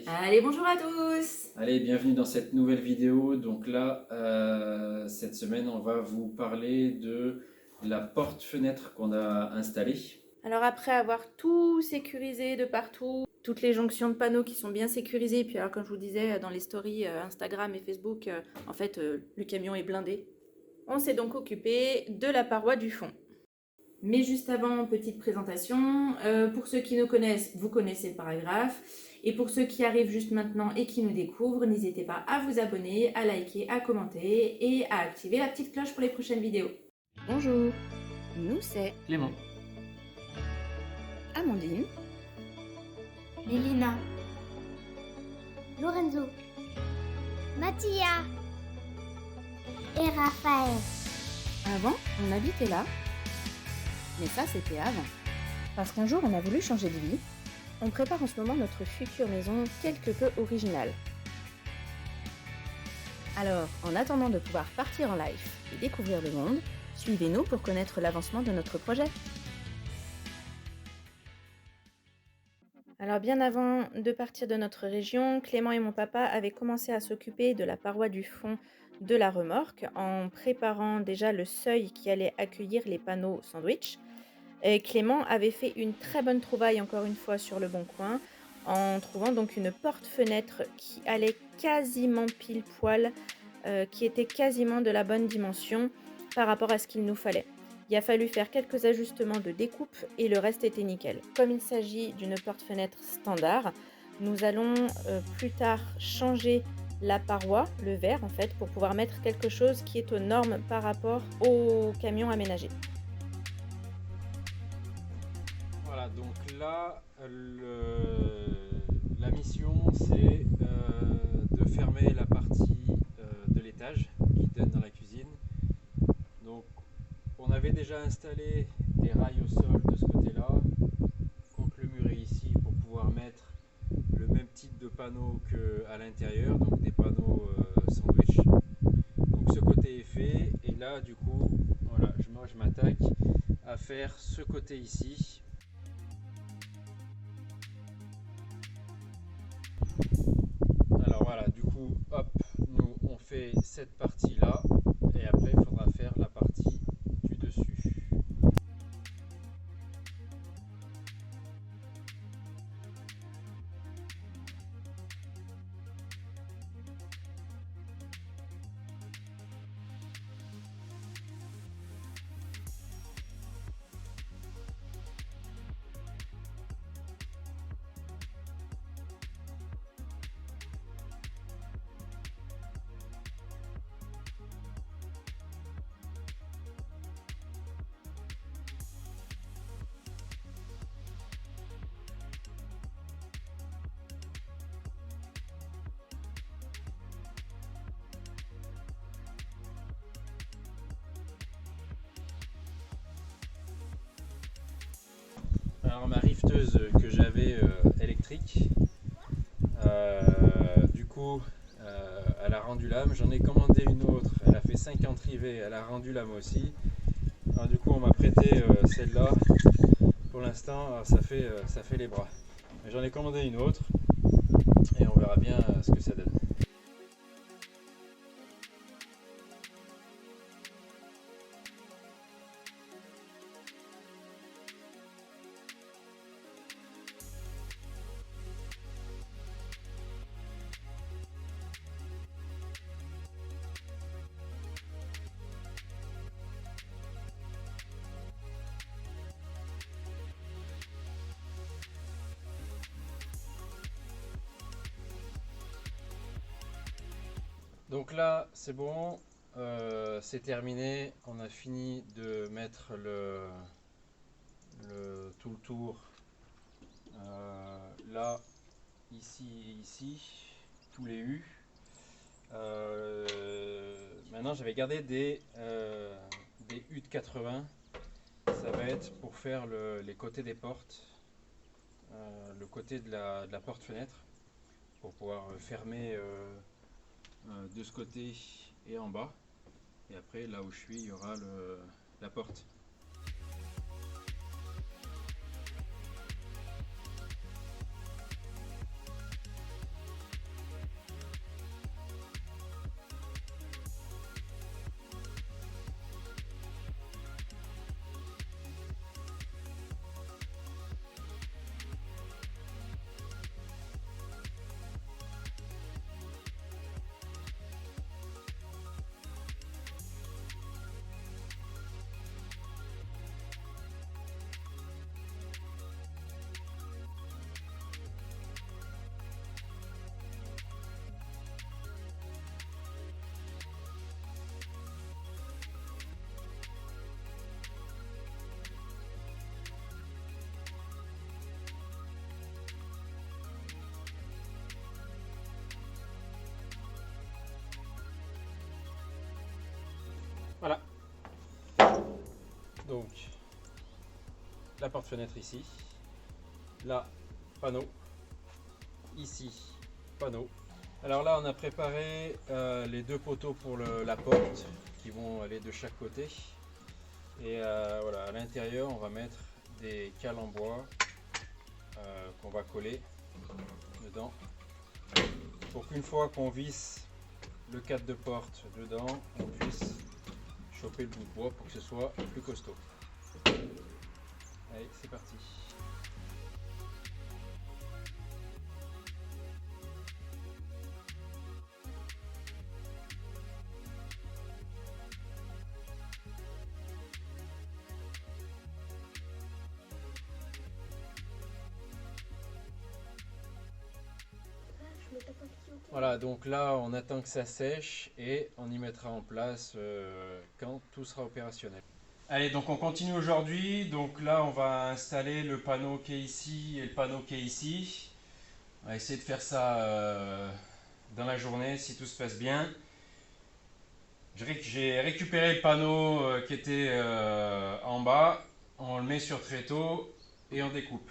Allez, bonjour à tous! Allez, bienvenue dans cette nouvelle vidéo. Donc là, cette semaine, on va vous parler de la porte-fenêtre qu'on a installée. Alors après avoir tout sécurisé de partout, toutes les jonctions de panneaux qui sont bien sécurisées, puis alors comme je vous disais dans les stories Instagram et Facebook, en fait le camion est blindé. On s'est donc occupé de la paroi du fond. Mais juste avant, petite présentation. Pour ceux qui nous connaissent, vous connaissez le paragraphe. Et pour ceux qui arrivent juste maintenant et qui nous découvrent, n'hésitez pas à vous abonner, à liker, à commenter et à activer la petite cloche pour les prochaines vidéos. Bonjour, nous c'est Clément. Amandine, Mélina, Lorenzo, Mattia et Raphaël. Avant, on habitait là, mais ça c'était avant. Parce qu'un jour on a voulu changer de vie, on prépare en ce moment notre future maison quelque peu originale. Alors, en attendant de pouvoir partir en live et découvrir le monde, suivez-nous pour connaître l'avancement de notre projet. Alors bien avant de partir de notre région, Clément et mon papa avaient commencé à s'occuper de la paroi du fond de la remorque en préparant déjà le seuil qui allait accueillir les panneaux sandwich. Et Clément avait fait une très bonne trouvaille encore une fois sur le bon coin en trouvant donc une porte-fenêtre qui allait quasiment pile poil, qui était quasiment de la bonne dimension par rapport à ce qu'il nous fallait. Il a fallu faire quelques ajustements de découpe et le reste était nickel. Comme il s'agit d'une porte-fenêtre standard, nous allons plus tard changer la paroi, le verre en fait, pour pouvoir mettre quelque chose qui est aux normes par rapport au camion aménagé. Voilà, donc là, la mission, c'est de fermer la partie de l'étage qui donne dans la cuisine. Donc, on avait déjà installé des rails au sol de ce côté-là, contre le mur est ici pour pouvoir mettre le même type de panneau qu'à l'intérieur, donc des panneaux sandwich. Donc ce côté est fait, et là du coup, voilà, moi je m'attaque à faire ce côté ici. Alors voilà, du coup, hop, nous on fait cette partie-là, et après il faudra faire la partie du dessus. Alors ma rifteuse que j'avais électrique, du coup elle a rendu l'âme, j'en ai commandé une autre, elle a fait 50 rivets, elle a rendu l'âme aussi. Alors du coup on m'a prêté celle-là, pour l'instant ça fait les bras. Mais j'en ai commandé une autre et on verra bien ce que ça donne. Donc là c'est bon, c'est terminé, on a fini de mettre tout le tour là, ici et ici, tous les U. Maintenant j'avais gardé des U de 80, ça va être pour faire les côtés des portes, le côté de la porte-fenêtre, pour pouvoir fermer de ce côté et en bas. Et après, là où je suis, il y aura la porte. Donc la porte-fenêtre ici, là panneau, ici panneau. Alors là on a préparé les deux poteaux pour la porte qui vont aller de chaque côté. Et voilà, à l'intérieur on va mettre des cales en bois qu'on va coller dedans pour qu'une fois qu'on visse le cadre de porte dedans, on puisse choper le bout de bois pour que ce soit plus costaud. Allez, c'est parti. Voilà, donc là on attend que ça sèche et on y mettra en place quand tout sera opérationnel. Allez, donc on continue aujourd'hui. Donc là on va installer le panneau qui est ici et le panneau qui est ici. On va essayer de faire ça dans la journée si tout se passe bien. J'ai récupéré le panneau qui était en bas, on le met sur tréteau et on découpe.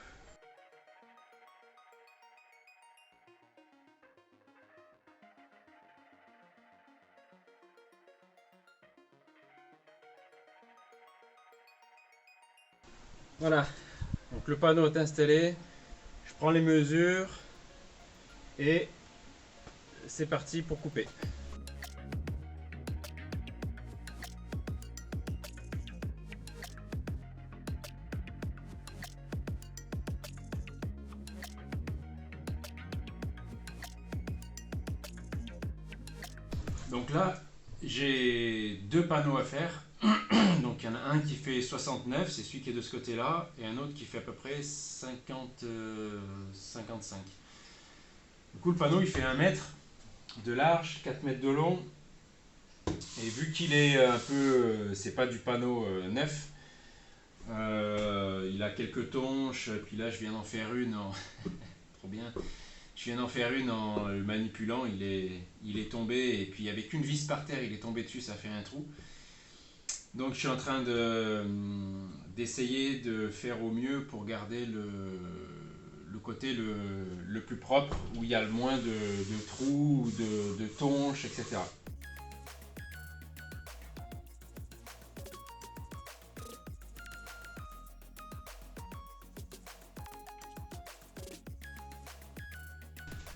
Voilà, donc le panneau est installé, je prends les mesures et c'est parti pour couper. Donc là, j'ai deux panneaux à faire. Donc il y en a un qui fait 69, c'est celui qui est de ce côté-là, et un autre qui fait à peu près 50, 55. Du coup, le panneau il fait 1 mètre de large, 4 mètres de long. Et vu qu'il est un peu, c'est pas du panneau neuf, il a quelques tonches, puis là je viens d'en faire une en... trop bien. Je viens d'en faire une en le manipulant, il est tombé, et puis il n'y avait qu'une vis par terre, il est tombé dessus, ça fait un trou. Donc je suis en train d'essayer de faire au mieux pour garder le côté le plus propre, où il y a le moins de trous, de tonches, etc.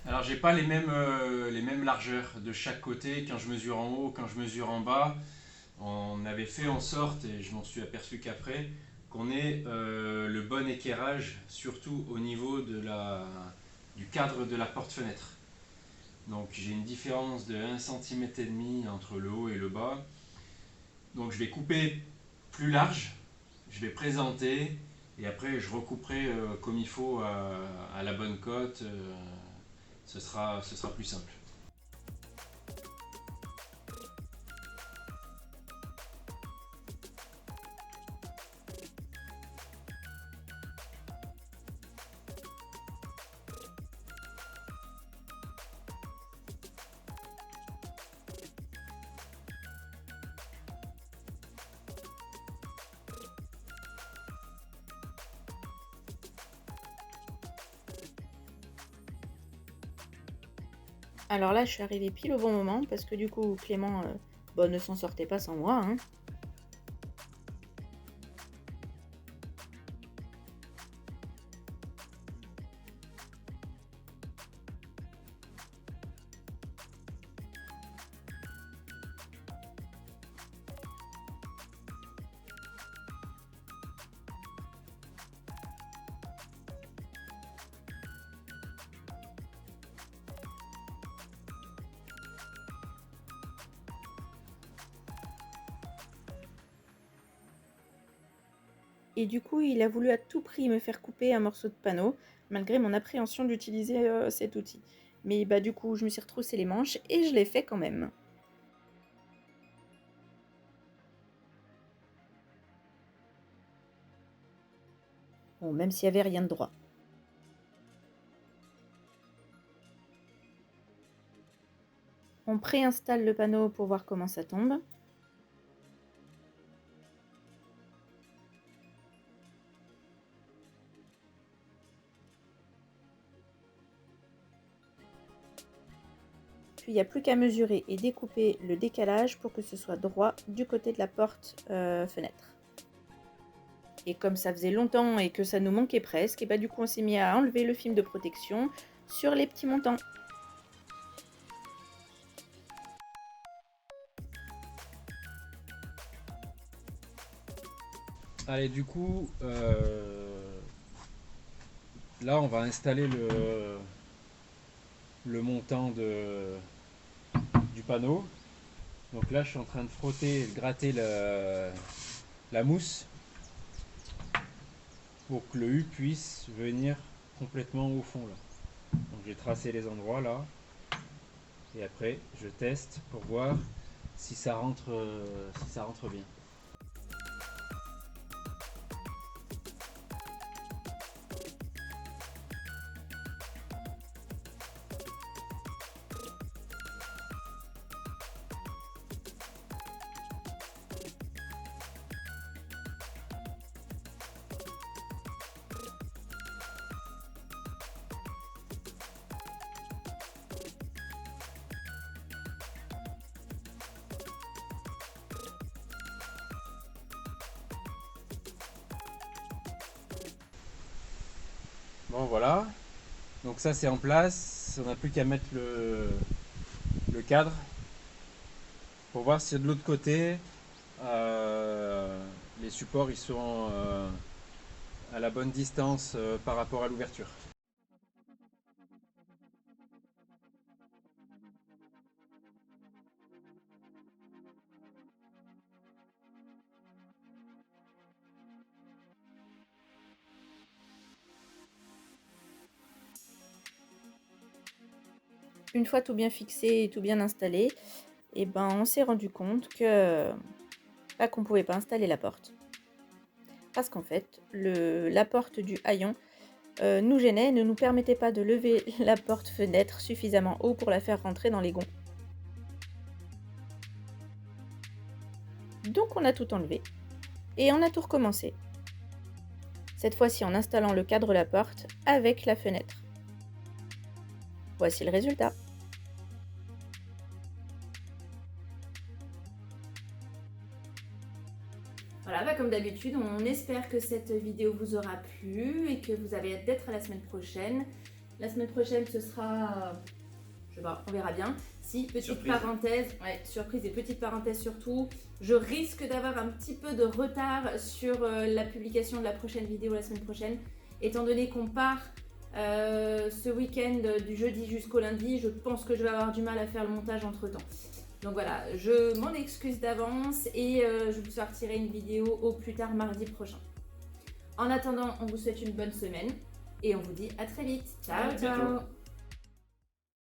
Alors j'ai pas les mêmes largeurs de chaque côté quand je mesure en haut, quand je mesure en bas. On avait fait en sorte, et je m'en suis aperçu qu'après, qu'on ait le bon équerrage, surtout au niveau du cadre de la porte-fenêtre. Donc j'ai une différence de 1,5 cm entre le haut et le bas. Donc je vais couper plus large, je vais présenter, et après je recouperai comme il faut à la bonne cote. Ce sera plus simple. Alors là, je suis arrivée pile au bon moment parce que du coup, Clément bah, ne s'en sortait pas sans moi, hein. Et du coup, il a voulu à tout prix me faire couper un morceau de panneau, malgré mon appréhension d'utiliser cet outil. Mais bah du coup, je me suis retroussé les manches et je l'ai fait quand même. Bon, même s'il n'y avait rien de droit. On préinstalle le panneau pour voir comment ça tombe. Puis il n'y a plus qu'à mesurer et découper le décalage pour que ce soit droit du côté de la porte fenêtre. Et comme ça faisait longtemps et que ça nous manquait presque, et bah du coup on s'est mis à enlever le film de protection sur les petits montants. Allez, du coup, là on va installer le montant du panneau. Donc là je suis en train de frotter, de gratter la mousse pour que le U puisse venir complètement au fond là. Donc j'ai tracé les endroits là et après je teste pour voir si ça rentre bien. Bon voilà, donc ça c'est en place, on n'a plus qu'à mettre le cadre pour voir si de l'autre côté les supports ils sont à la bonne distance par rapport à l'ouverture. Une fois tout bien fixé et tout bien installé, et ben on s'est rendu compte que qu'on pouvait pas installer la porte. Parce qu'en fait, la porte du haillon nous gênait, ne nous permettait pas de lever la porte-fenêtre suffisamment haut pour la faire rentrer dans les gonds. Donc on a tout enlevé et on a tout recommencé. Cette fois-ci en installant le cadre de la porte avec la fenêtre. Voici le résultat. Voilà, bah comme d'habitude, on espère que cette vidéo vous aura plu et que vous avez hâte d'être à la semaine prochaine. La semaine prochaine, ce sera... je sais pas, on verra bien. Si, petite Surprise. parenthèse, ouais, surprise et petite parenthèse surtout, je risque d'avoir un petit peu de retard sur la publication de la prochaine vidéo la semaine prochaine, étant donné qu'on part ce week-end du jeudi jusqu'au lundi, je pense que je vais avoir du mal à faire le montage entre temps. Donc voilà, je m'en excuse d'avance et je vous sortirai une vidéo au plus tard mardi prochain. En attendant, on vous souhaite une bonne semaine et on vous dit à très vite. Ciao, ciao!